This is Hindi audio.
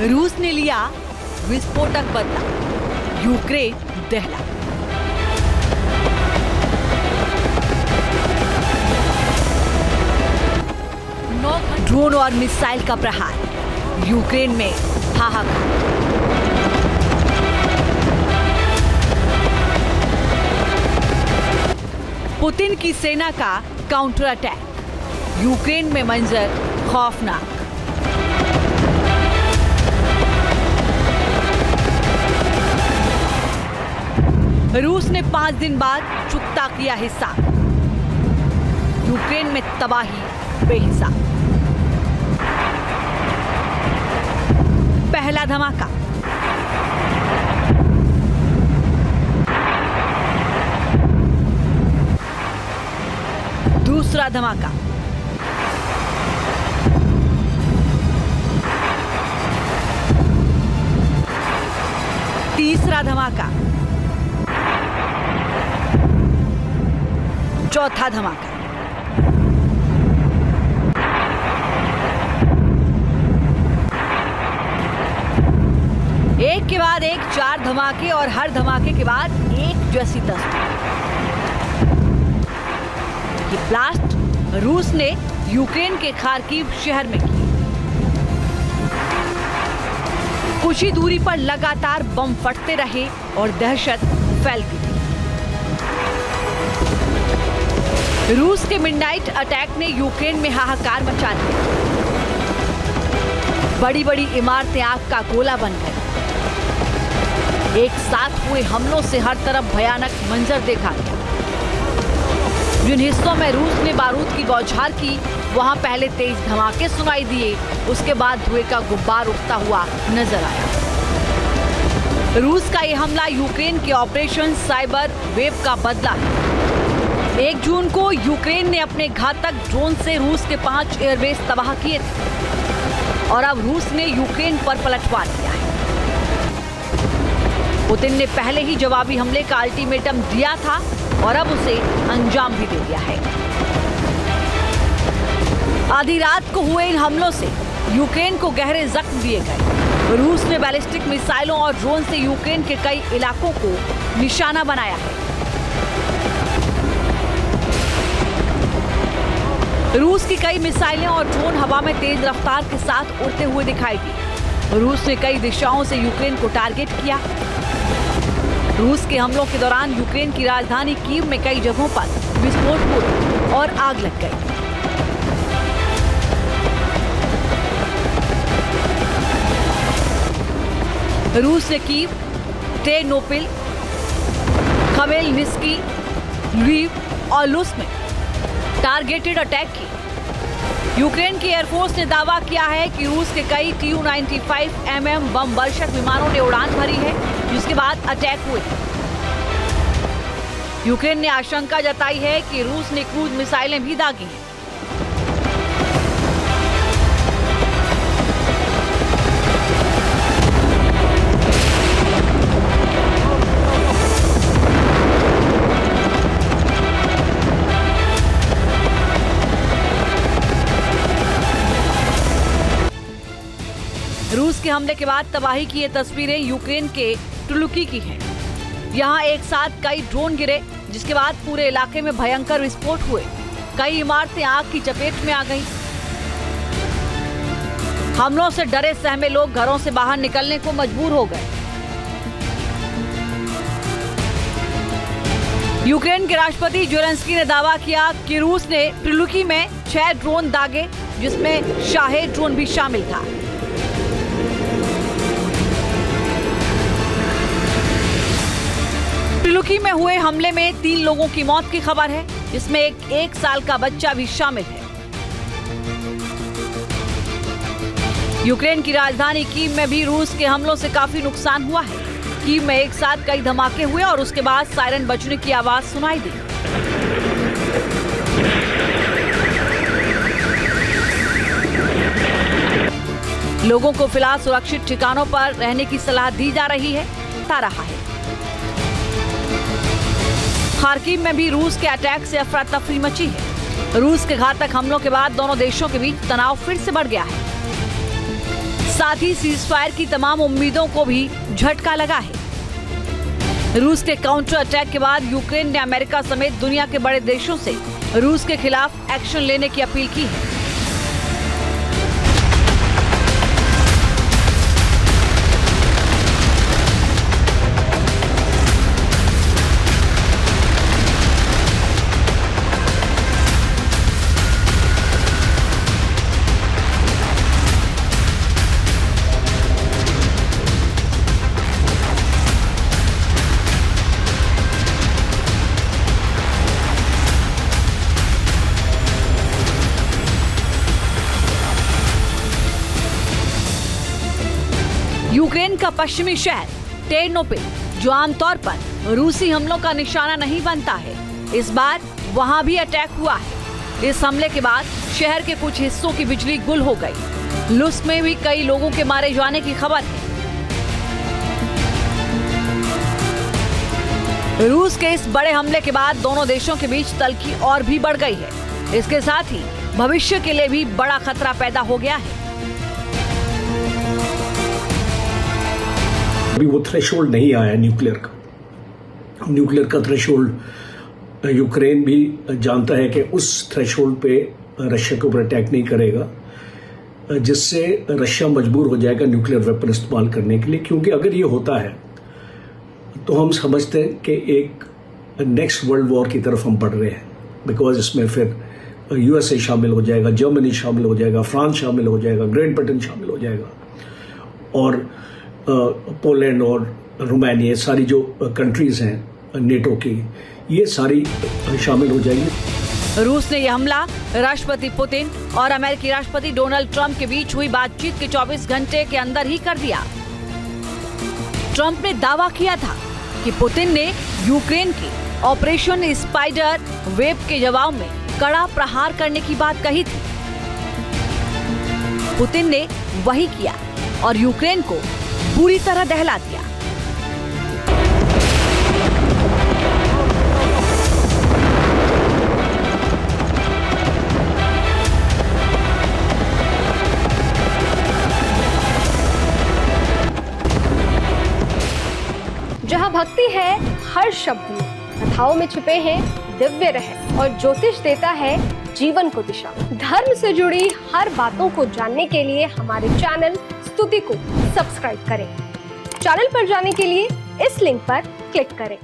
रूस ने लिया विस्फोटक बदला, यूक्रेन दहला। ड्रोन और मिसाइल का प्रहार, यूक्रेन में हाहाकार। पुतिन की सेना का काउंटर अटैक, यूक्रेन में मंजर खौफनाक। रूस ने 5 दिन बाद चुकता किया हिस्सा, यूक्रेन में तबाही बेहिसाब। पहला धमाका, दूसरा धमाका, तीसरा धमाका, चौथा धमाका। एक के बाद एक 4 धमाके और हर धमाके के बाद एक जैसी तस्वीर। ये ब्लास्ट रूस ने यूक्रेन के खार्किव शहर में की। कुछ ही दूरी पर लगातार बम फटते रहे और दहशत फैलती थी। रूस के मिडनाइट अटैक ने यूक्रेन में हाहाकार मचा दिया। बड़ी बड़ी इमारतें आग का गोला बन गई। एक साथ हुए हमलों से हर तरफ भयानक मंजर देखा गया। जिन हिस्सों में रूस ने बारूद की बौछार की, वहां पहले तेज धमाके सुनाई दिए, उसके बाद धुएं का गुब्बार उठता हुआ नजर आया। रूस का यह हमला यूक्रेन के ऑपरेशन साइबर वेव का बदला है। 1 जून को यूक्रेन ने अपने घातक ड्रोन से रूस के 5 एयरबेस तबाह किए थे और अब रूस ने यूक्रेन पर पलटवार किया है। पुतिन ने पहले ही जवाबी हमले का अल्टीमेटम दिया था और अब उसे अंजाम भी दे दिया है। आधी रात को हुए इन हमलों से यूक्रेन को गहरे जख्म दिए गए। रूस ने बैलिस्टिक मिसाइलों और ड्रोन से यूक्रेन के कई इलाकों को निशाना बनाया है। रूस की कई मिसाइलें और ड्रोन हवा में तेज रफ्तार के साथ उड़ते हुए दिखाई दी। रूस ने कई दिशाओं से यूक्रेन को टारगेट किया। रूस के हमलों के दौरान यूक्रेन की राजधानी कीव में कई जगहों पर विस्फोट हुए और आग लग गई। रूस ने कीव, टेरनोपिल, खमेलनिस्की, ल्विव और लुस में टारगेटेड अटैक की। यूक्रेन की एयरफोर्स ने दावा किया है कि रूस के कई Tu-95mm बम वर्षक विमानों ने उड़ान भरी है, जिसके बाद अटैक हुए। यूक्रेन ने आशंका जताई है कि रूस ने क्रूज मिसाइलें भी दागी हैं। रूस के हमले के बाद तबाही की ये तस्वीरें यूक्रेन के टुलुकी की हैं। यहाँ एक साथ कई ड्रोन गिरे, जिसके बाद पूरे इलाके में भयंकर विस्फोट हुए। कई इमारतें आग की चपेट में आ गईं। हमलों से डरे सहमे लोग घरों से बाहर निकलने को मजबूर हो गए। यूक्रेन के राष्ट्रपति ज़ेलेंस्की ने दावा किया कि रूस ने टुलुकी में 6 ड्रोन दागे, जिसमें शाहेद ड्रोन भी शामिल था। टुलुकी में हुए हमले में 3 लोगों की मौत की खबर है, जिसमें एक 1 साल का बच्चा भी शामिल है। यूक्रेन की राजधानी कीव में भी रूस के हमलों से काफी नुकसान हुआ है। कीव में एक साथ कई धमाके हुए और उसके बाद सायरन बजने की आवाज सुनाई दी। लोगों को फिलहाल सुरक्षित ठिकानों पर रहने की सलाह दी जा रही है। बता रहा है खार्किव में भी रूस के अटैक से अफरा तफरी मची है। रूस के घातक हमलों के बाद दोनों देशों के बीच तनाव फिर से बढ़ गया है। साथ ही सीजफायर की तमाम उम्मीदों को भी झटका लगा है। रूस के काउंटर अटैक के बाद यूक्रेन ने अमेरिका समेत दुनिया के बड़े देशों से रूस के खिलाफ एक्शन लेने की अपील की है। यूक्रेन का पश्चिमी शहर टेर्नोपिल, जो आमतौर पर रूसी हमलों का निशाना नहीं बनता है, इस बार वहां भी अटैक हुआ है। इस हमले के बाद शहर के कुछ हिस्सों की बिजली गुल हो गई। लुस्क में भी कई लोगों के मारे जाने की खबर है। रूस के इस बड़े हमले के बाद दोनों देशों के बीच तल्खी और भी बढ़ गई है। इसके साथ ही भविष्य के लिए भी बड़ा खतरा पैदा हो गया है। अभी वो थ्रेशोल्ड नहीं आया न्यूक्लियर का थ्रेशोल्ड यूक्रेन भी जानता है कि उस थ्रेशोल्ड पे रशिया के ऊपर अटैक नहीं करेगा, जिससे रशिया मजबूर हो जाएगा न्यूक्लियर वेपन इस्तेमाल करने के लिए। क्योंकि अगर ये होता है तो हम समझते हैं कि एक नेक्स्ट वर्ल्ड वॉर की तरफ हम बढ़ रहे हैं, बिकॉज इसमें फिर यूएसए शामिल हो जाएगा, जर्मनी शामिल हो जाएगा, फ्रांस शामिल हो जाएगा, ग्रेट ब्रिटेन शामिल हो जाएगा, और पोलैंड और रोमानिया, सारी जो कंट्रीज हैं नेटो की, ये सारी शामिल हो जाएंगी। रूस ने यह हमला राष्ट्रपति पुतिन और अमेरिकी राष्ट्रपति डोनाल्ड ट्रंप के बीच हुई बातचीत के 24 घंटे के अंदर ही कर दिया। ट्रंप ने दावा किया था कि पुतिन ने यूक्रेन की ऑपरेशन स्पाइडर वेब के जवाब में कड़ा प्रहार करने की बात कही थी। पुतिन ने वही किया और यूक्रेन को पूरी तरह दहला दिया। जहाँ भक्ति है हर शब्द में, कथाओं में छुपे हैं दिव्य रहस्य, और ज्योतिष देता है जीवन को दिशा। धर्म से जुड़ी हर बातों को जानने के लिए हमारे चैनल स्तुति को सब्सक्राइब करें। चैनल पर जाने के लिए इस लिंक पर क्लिक करें।